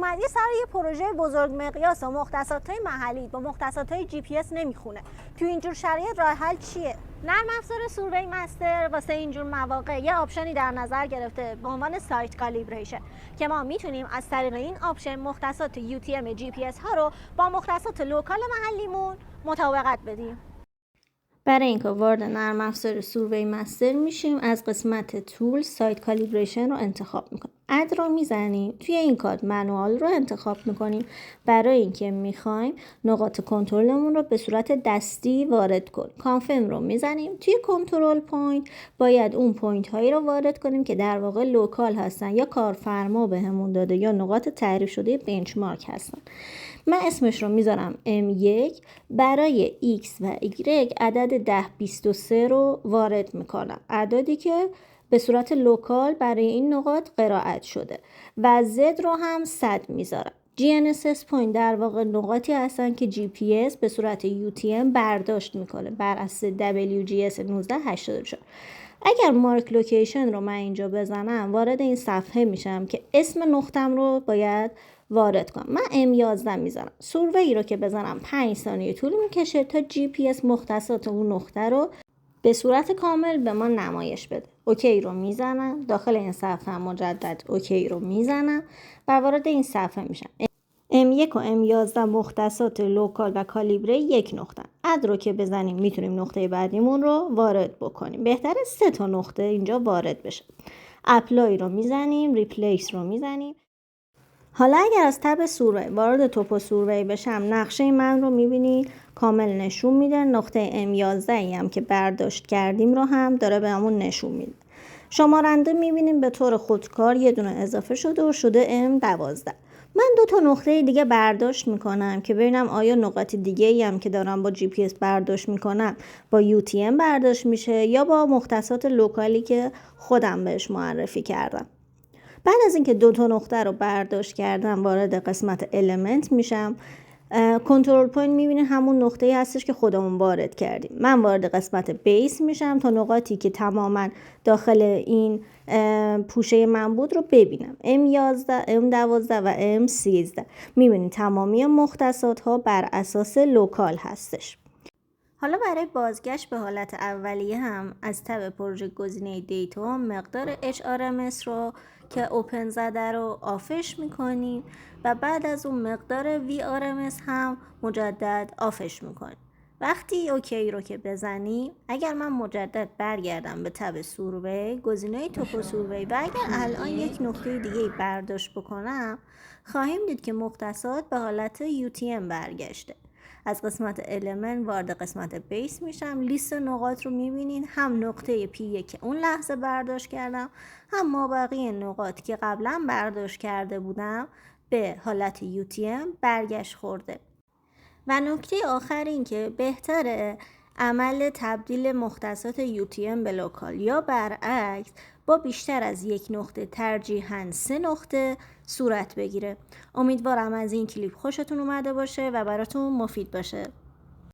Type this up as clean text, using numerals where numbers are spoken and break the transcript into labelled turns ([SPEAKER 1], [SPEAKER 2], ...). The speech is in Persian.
[SPEAKER 1] اومدی سر یه پروژه بزرگ مقیاس و مختصات‌های محلی با مختصات‌های GPS نمیخونه، تو اینجور شرایط راه حل چیه؟ نرم افزار سوروی مستر واسه اینجور مواقع یه آپشنی در نظر گرفته به عنوان سایت کالیبریشن که ما میتونیم از طریق این آپشن مختصات UTM GPS ها رو با مختصات لوکال محلیمون مطابقت بدیم.
[SPEAKER 2] برای اینکه وارد نرم افزار سوروی مستر میشیم، از قسمت تول سایت کالیبریشن رو انتخاب میکنیم. اد رو میزنیم. توی این کار منوال رو انتخاب میکنیم برای اینکه میخوایم نقاط کنترلمون رو به صورت دستی وارد کنیم. کانفرم رو میزنیم. توی کنترل پوینت باید اون پوینت هایی رو وارد کنیم که در واقع لوکال هستن یا کارفرما بهمون داده یا نقاط تعریف شده بنچمارک هستن. من اسمش رو میذارم M1. برای X و Y عدد 1023 رو وارد میکنم، عددی که به صورت لوکال برای این نقاط قرائت شده، و Z رو هم 100 میذارم. GNSS پوینت در واقع نقاطی هستن که GPS به صورت UTM برداشت میکنه بر اساس WGS 1984. اگر مارک لوکیشن رو من اینجا بزنم وارد این صفحه میشم که اسم نقطم رو باید وارد کنم. من M11 میزنم. سوروی رو که بزنم 5 ثانیه طول میکشه تا GPS مختصات اون نقطه رو به صورت کامل به ما نمایش بده. اوکی رو میزنم. داخل این صفحه مجدد اوکی رو میزنم و وارد این صفحه میشم. M1 و M11 مختصات لوکال و کالیبره یک نقطه. اد رو که بزنیم میتونیم نقطه بعدیمون رو وارد بکنیم. بهتره 3 تا نقطه اینجا وارد بشه. اپلای رو میزنیم. ریپلیس رو میزنیم. حالا اگر از تب سوروی وارد توپو سوروی بشم، نقشه من رو میبینید کامل نشون میده. نقطه M11 هم که برداشت کردیم رو هم داره به همون نشون میده. شمارنده میبینیم به طور خودکار یه دونه اضافه شده و شده M12. من 2 تا نقطه دیگه برداشت میکنم که ببینم آیا نقاط دیگه ای هم که دارم با GPS برداشت میکنم با UTM برداشت میشه یا با مختصات لوکالی که خودم بهش معرفی کردم. بعد از اینکه 2 تا نقطه رو برداشت کردم وارد قسمت المنت میشم. کنترل پوینت میبینید همون نقطه‌ای هستش که خودمون وارد کردیم. من وارد قسمت بیس میشم تا نقاطی که تماما داخل این پوشه من بود رو ببینم. M11، M12 و M13 میبینید تمامی مختصات ها بر اساس لوکال هستش. حالا برای بازگشت به حالت اولیه هم از تب پروژه گزینه دیتا مقدار HRMS رو که اوپن زده رو آفش میکنیم و بعد از اون مقدار VRMS هم مجدد آفش میکنیم. وقتی اوکی رو که بزنیم، اگر من مجدد برگردم به تب سوروی، گزینه توپو سوروی و اگر الان یک نقطه دیگه برداشت بکنم، خواهیم دید که مختصات به حالت UTM برگشته. از قسمت المنت وارد قسمت بیس میشم. لیست نقاط رو میبینین، هم نقطه P1 که اون لحظه برداشت کردم، هم مابقی نقاط که قبلا برداشت کرده بودم به حالت UTM برگشت خورده. و نکته آخر این که بهتره عمل تبدیل مختصات UTM به لوکال یا برعکس با بیشتر از یک نقطه، ترجیحاً 3 نقطه صورت بگیره. امیدوارم از این کلیپ خوشتون اومده باشه و براتون مفید باشه.